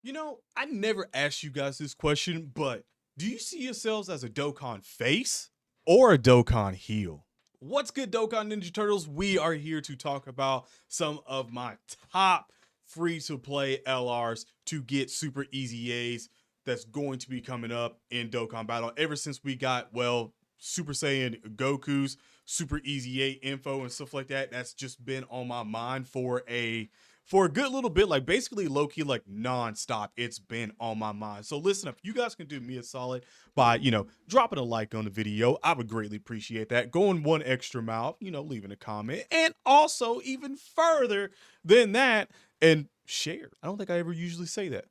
You know, I never asked you guys this question, but do you see yourselves as a Dokkan face or a Dokkan heel? What's good, Dokkan Ninja Turtles? We are here to talk about some of my top free to play LRs to get Super EZAs that's going to be coming up in Dokkan Battle. Ever since we got, well, Super Saiyan Goku's Super EZA info and stuff like that, that's just been on my mind for a good little bit, like basically low-key, like nonstop. It's been on my mind. So listen up, you guys can do me a solid by, dropping a like on the video. I would greatly appreciate that. Going one extra mile, leaving a comment, and also even further than that, and share. I don't think I ever usually say that.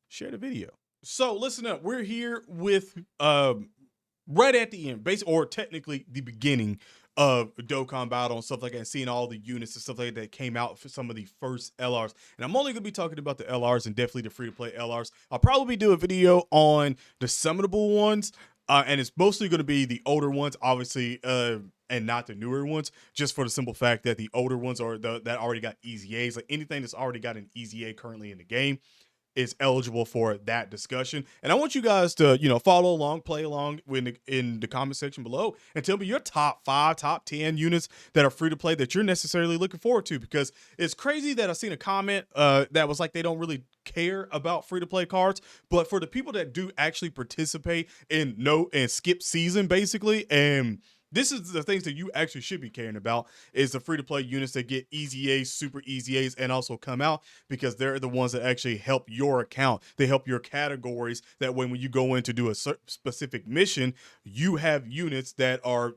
Share the video. So listen up, we're here with right at the end, basically, or technically the beginning of Dokkan Battle and stuff like that, and seeing all the units and stuff like that came out for some of the first LRs. And I'm only going to be talking about the LRs and definitely the free-to-play LRs. I'll probably do a video on the summonable ones, and it's mostly going to be the older ones, obviously, and not the newer ones, just for the simple fact that the older ones are that already got EZAs. Like anything that's already got an EZA currently in the game is eligible for that discussion. And I want you guys to, follow along, play along in the comment section below, and tell me your top 5, top 10 units that are free to play that you're necessarily looking forward to, because it's crazy that I've seen a comment that was like they don't really care about free to play cards, but for the people that do actually participate and skip season basically, and this is the things that you actually should be caring about, is the free-to-play units that get EZAs, super EZAs, and also come out, because they're the ones that actually help your account. They help your categories. That way, when you go in to do a specific mission, you have units that are,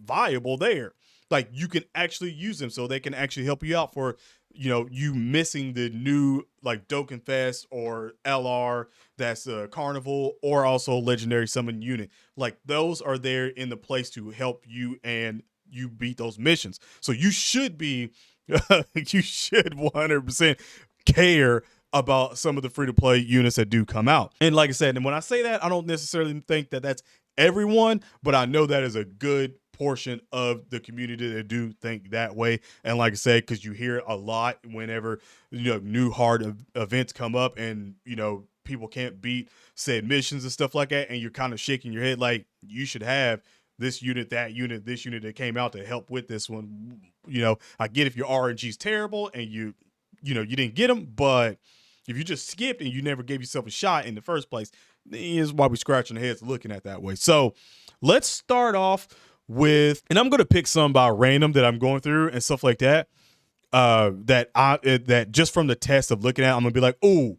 viable there. Like, you can actually use them, so they can actually help you out for, you missing the new, like, Dokkan Fest or LR that's a Carnival, or also Legendary Summon unit. Like, those are there in the place to help you and you beat those missions. So you should be, you should 100% care about some of the free-to-play units that do come out. And like I said, and when I say that, I don't necessarily think that that's everyone, but I know that is a good portion of the community that do think that way. And like I said, because you hear a lot whenever new hard events come up, and people can't beat said missions and stuff like that, and you're kind of shaking your head like you should have this unit, that unit, this unit that came out to help with this one. I get if your RNG's terrible and you didn't get them, but if you just skipped and you never gave yourself a shot in the first place, is why we're scratching our heads looking at that way. So let's start off with, and I'm going to pick some by random that I'm going through and stuff like that, that just from the test of looking at, I'm going to be like, oh,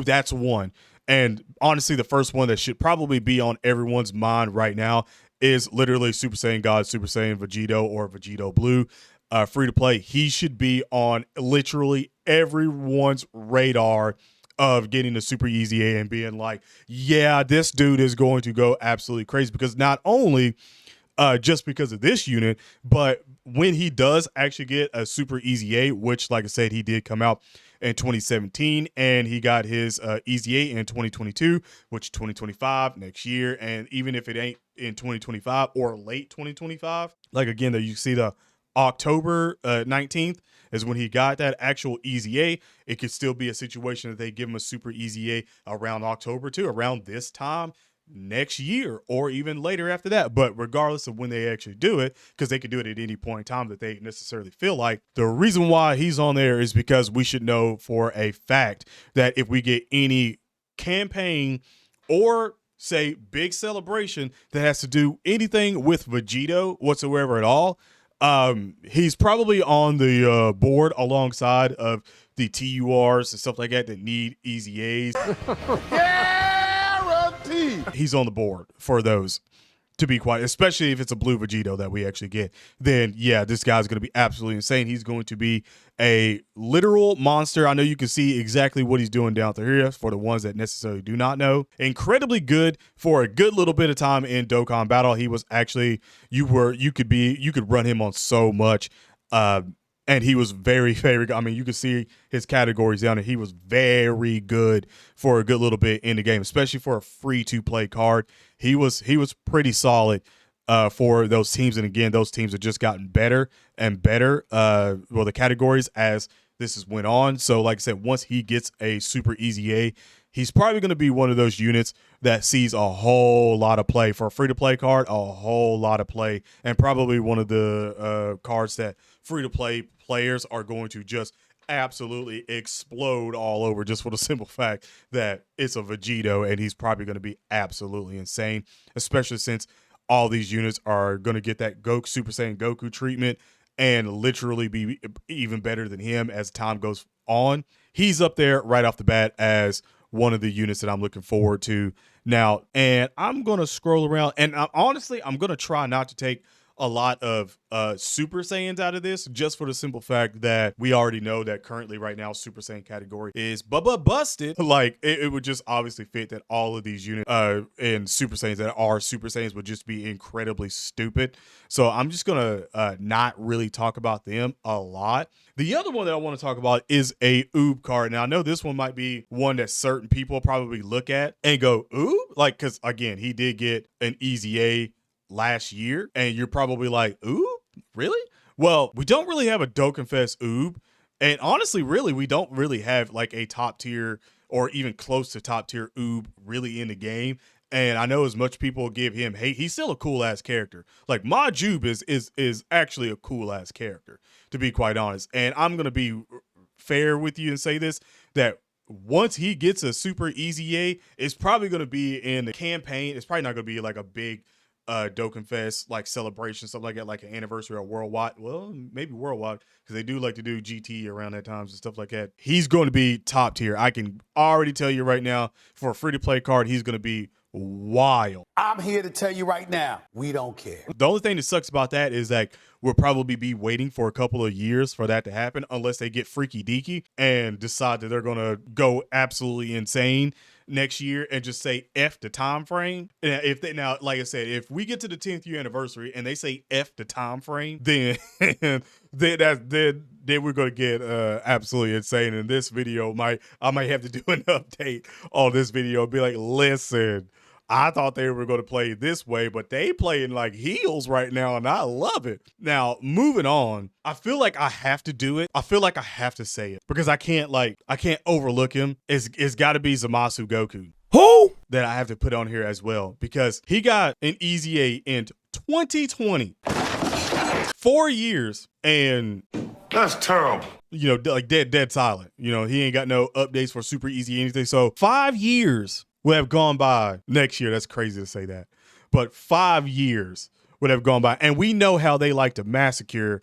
that's one. And honestly, the first one that should probably be on everyone's mind right now is literally Super Saiyan God, Super Saiyan Vegito, or Vegito Blue. Free to play. He should be on literally everyone's radar of getting the Super EZA and being like, yeah, this dude is going to go absolutely crazy, because not only just because of this unit, but when he does actually get a Super EZA, which, like I said, he did come out in 2017, and he got his EZA in 2022, which 2025 next year. And even if it ain't in 2025 or late 2025, like again, that you see the October 19th is when he got that actual EZA. It could still be a situation that they give him a Super EZA around October too, around this time next year, or even later after that. But regardless of when they actually do it, because they could do it at any point in time that they necessarily feel like, the reason why he's on there is because we should know for a fact that if we get any campaign or say big celebration that has to do anything with Vegito whatsoever at all, he's probably on the board alongside of the TURs and stuff like that need EZAs. Guaranteed. He's on the board for those, to be quiet, especially if it's a blue Vegito that we actually get. Then yeah, this guy's going to be absolutely insane. He's going to be a literal monster. I know you can see exactly what he's doing down through here for the ones that necessarily do not know. Incredibly good for a good little bit of time in Dokkan Battle. He was actually, you could run him on so much, and he was very, very good. I mean, you can see his categories down there. He was very good for a good little bit in the game, especially for a free-to-play card. He was pretty solid for those teams. And again, those teams have just gotten better and better. Well, the categories as this has went on. So like I said, once he gets a Super EZA, he's probably going to be one of those units that sees a whole lot of play for a free-to-play card, a whole lot of play, and probably one of the cards that free-to-play players are going to just absolutely explode all over, just for the simple fact that it's a Vegito and he's probably going to be absolutely insane, especially since all these units are going to get that Goku Super Saiyan Goku treatment and literally be even better than him as time goes on. He's up there right off the bat as one of the units that I'm looking forward to now. And I'm going to scroll around, and honestly, I'm going to try not to take a lot of Super Saiyans out of this, just for the simple fact that we already know that currently right now Super Saiyan category is busted. Like it would just obviously fit that all of these units and Super Saiyans that are Super Saiyans would just be incredibly stupid. So I'm just gonna not really talk about them a lot. The other one that I want to talk about is a Oob card. Now I know this one might be one that certain people probably look at and go, Oob? Like, because again, he did get an EZA last year, and you're probably like, ooh, really? Well, we don't really have a Dokkan Fest Oob, and honestly, really, we don't really have like a top tier or even close to top tier Oob really in the game. And I know as much people give him hate, he's still a cool ass character. Like Majin Buu is actually a cool ass character, to be quite honest. And I'm gonna be fair with you and say this, that once he gets a Super EZA, it's probably going to be in the campaign. It's probably not going to be like a big Dokkan Fest like celebration, something like that, like an anniversary or worldwide. Well, maybe worldwide, because they do like to do GT around that times and stuff like that. He's going to be top tier. I can already tell you right now, for a free-to-play card, he's going to be wild. I'm here to tell you right now, we don't care. The only thing that sucks about that is that we'll probably be waiting for a couple of years for that to happen, unless they get freaky deaky and decide that they're going to go absolutely insane next year and just say F the time frame. And if they, now, like I said, if we get to the 10th year anniversary and they say F the time frame, then then we're gonna get absolutely insane. And this video I might have to do an update on this video, be like, listen, I thought they were going to play this way, but they playing like heels right now, and I love it. Now, moving on, I feel like I have to do it. I feel like I have to say it because I can't overlook him. It's got to be Zamasu Goku. Who? That I have to put on here as well, because he got an EZA in 2020. 4 years, and that's terrible. You know, like dead silent. You know, he ain't got no updates for Super EZA anything. So 5 years would have gone by next year. That's crazy to say that. But 5 years would have gone by. And we know how they like to massacre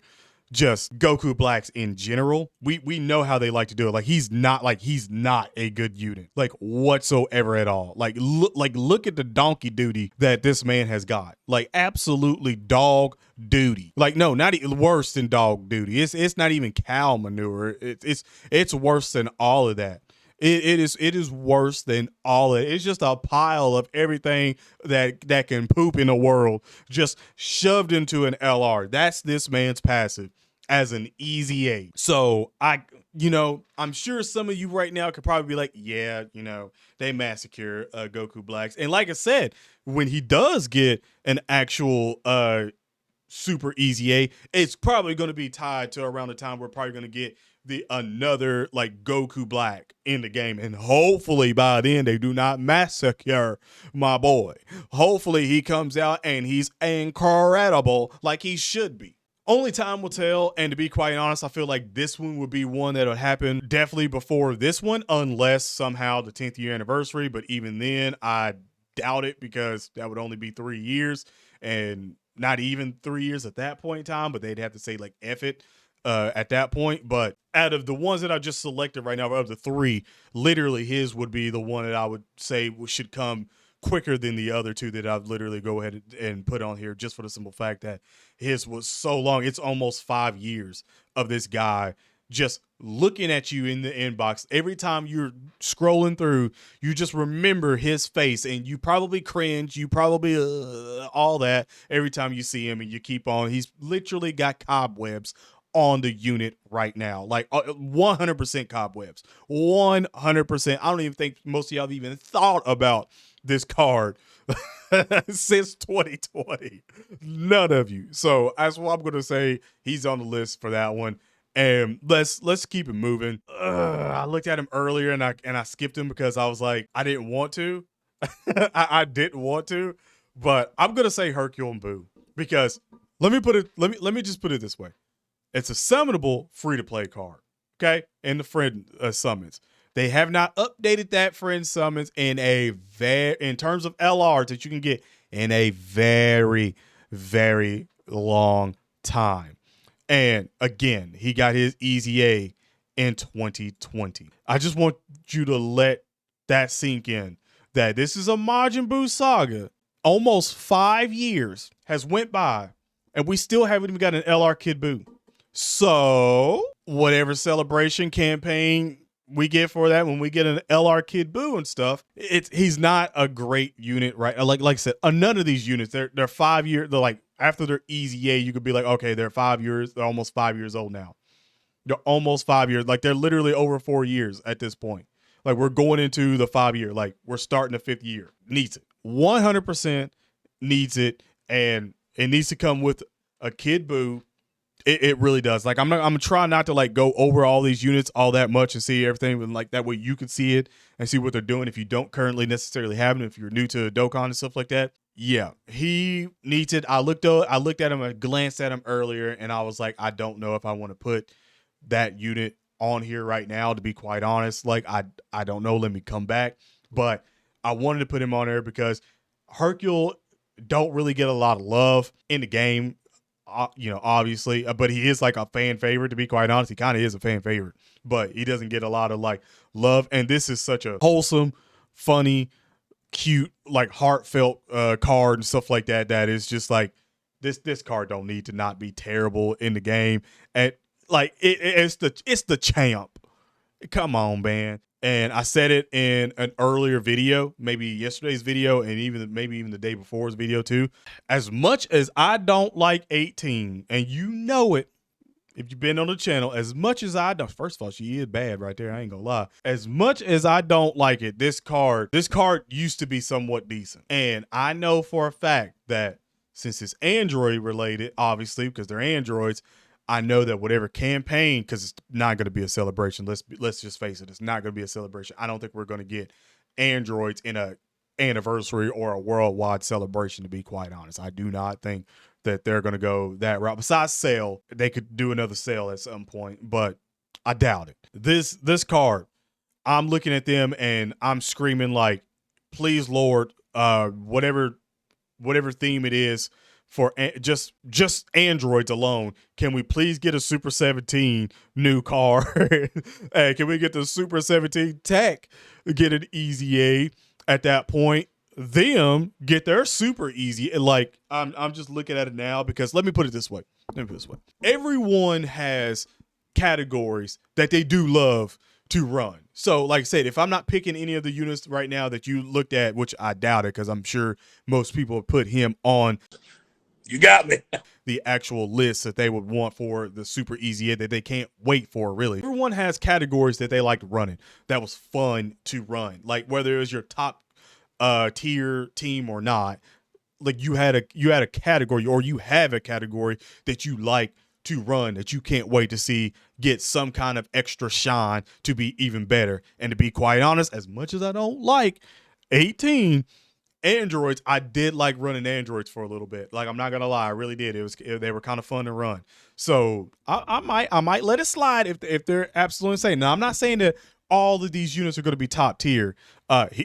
just Goku Blacks in general. We know how they like to do it. Like he's not a good unit, like whatsoever at all. Like look at the donkey duty that this man has got. Like absolutely dog duty. Like no, not worse than dog duty. It's not even cow manure. It's worse than all of that. It is worse than all of it. It's just a pile of everything that can poop in the world just shoved into an LR. That's this man's passive as an EZA. So I'm sure some of you right now could probably be like, yeah, they massacre Goku Blacks. And like I said, when he does get an actual Super EZA, it's probably going to be tied to around the time we're probably going to get another like Goku Black in the game, and hopefully by then they do not massacre my boy. Hopefully he comes out and he's incredible like he should be. Only time will tell, and to be quite honest, I feel like this one would be one that would happen definitely before this one, unless somehow the 10th year anniversary, but even then I doubt it, because that would only be 3 years, and not even 3 years at that point in time, but they'd have to say like F it at that point. But out of the ones that I just selected right now, of the 3, literally his would be the one that I would say should come quicker than the other 2 that I'd literally go ahead and put on here, just for the simple fact that his was so long. It's almost 5 years of this guy just looking at you in the inbox. Every time you're scrolling through, you just remember his face, and you probably cringe. You probably all that every time you see him, and you keep on. He's literally got cobwebs on the unit right now, like 100% cobwebs, 100%. I don't even think most of y'all have even thought about this card since 2020. None of you. So that's what I'm going to say. He's on the list for that one. And let's keep it moving. I looked at him earlier and I skipped him because I was like, I didn't want to. I didn't want to, but I'm gonna say Hercule and Boo because let me just put it this way. It's a summonable free-to-play card, okay? In the friend summons. They have not updated that friend summons in terms of LRs that you can get in a very, very long time. And again, he got his EZA in 2020. I just want you to let that sink in that this is a Majin Buu saga. Almost 5 years has went by and we still haven't even got an LR Kid Buu. So whatever celebration campaign we get for that, when we get an LR Kid Buu and stuff, he's not a great unit, right? Like I said, none of these units, they're 5 years. They're like after their EZA, you could be like, okay, they're 5 years. They're almost 5 years old now. They're almost 5 years. Like they're literally over 4 years at this point. Like we're going into the 5 year. Like we're starting the 5th year. Needs it. 100% needs it, and it needs to come with a Kid Buu. It really does. Like I'm trying not to like go over all these units all that much and see everything, and like that way you can see it and see what they're doing if you don't currently necessarily have them, if you're new to Dokkan and stuff like that. Yeah, he needs it. I looked at him, I glanced at him earlier, and I was like, I don't know if I want to put that unit on here right now, to be quite honest. Like I don't know. Let me come back. But I wanted to put him on there because Hercule don't really get a lot of love in the game. Obviously, but he is like a fan favorite, to be quite honest. He kind of is a fan favorite, but he doesn't get a lot of like love. And this is such a wholesome, funny, cute, like heartfelt card and stuff like that. That is just like this card don't need to not be terrible in the game. And like it's the champ. Come on, man. And I said it in an earlier video, maybe yesterday's video, and maybe even the day before's video too. As much as I don't like 18, and you know it, if you've been on the channel, as much as I don't, first of all, she is bad right there. I ain't gonna lie. As much as I don't like it, this card used to be somewhat decent. And I know for a fact that since it's Android related, obviously, because they're Androids, I know that whatever campaign, because it's not going to be a celebration. Let's just face it. It's not going to be a celebration. I don't think we're going to get androids in a anniversary or a worldwide celebration, to be quite honest. I do not think that they're going to go that route. Besides sale, they could do another sale at some point, but I doubt it. This card, I'm looking at them and I'm screaming like, please, Lord, whatever theme it is, for just androids alone, can we please get a Super 17 new card? Hey, can we get the Super 17 tech, get an EZA at that point, them get their super easy? And like I'm just looking at it now, because let me put it this way. Everyone has categories that they do love to run. So like I said, if I'm not picking any of the units right now that you looked at, which I doubt it, because I'm sure most people put him on, you got me, the actual list that they would want for the Super EZA that they can't wait for, really. Everyone has categories that they liked running that was fun to run. Like whether it was your top tier team or not, like you had a category, or you have a category that you like to run, that you can't wait to see get some kind of extra shine to be even better. And to be quite honest, as much as I don't like 18 androids, I did like running androids for a little bit. Like I'm not gonna lie, I really did. They were kind of fun to run. So I might let it slide if they're absolutely insane. Now I'm not saying that all of these units are going to be top tier.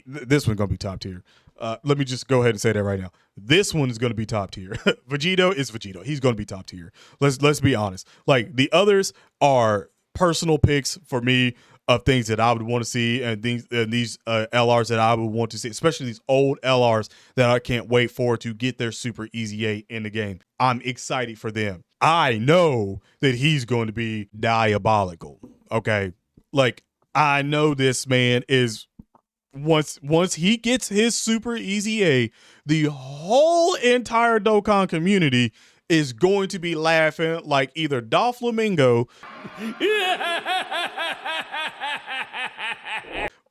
This one's going to be top tier. Let me just go ahead and say that right now. This one is going to be top tier. Vegito is Vegito. He's going to be top tier. Let's be honest. Like the others are personal picks for me of things that I would want to see, and these LRs that I would want to see, especially these old LRs that I can't wait for to get their Super EZA in the game. I'm excited for them. I know that he's going to be diabolical. Okay, like I know this man is. Once he gets his Super EZA, the whole entire Dokkan community is going to be laughing like either Doflamingo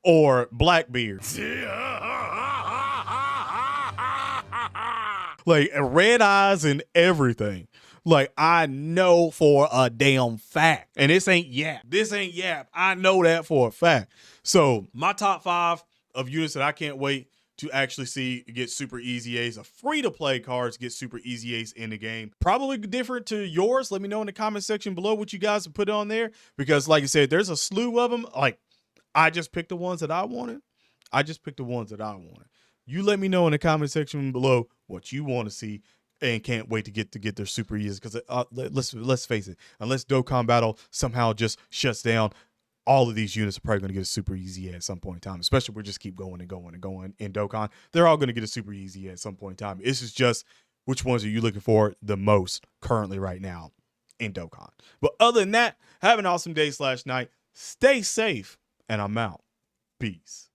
or Blackbeard. Like red eyes and everything. Like, I know for a damn fact. And this ain't yap. This ain't yap. I know that for a fact. So my top 5 of units that I can't wait to actually see get Super EZAs, a free-to-play cards get Super EZAs in the game. Probably different to yours. Let me know in the comment section below what you guys have put on there. Because like I said, there's a slew of them. Like, I just picked the ones that I wanted. You let me know in the comment section below what you want to see and can't wait to get their Super EZAs. Because let's face it, unless Dokkan Battle somehow just shuts down, all of these units are probably going to get a Super EZA at some point in time, especially if we just keep going and going and going in Dokkan. They're all going to get a Super EZA at some point in time. This is just which ones are you looking for the most currently right now in Dokkan. But other than that, have an awesome day / night. Stay safe, and I'm out. Peace.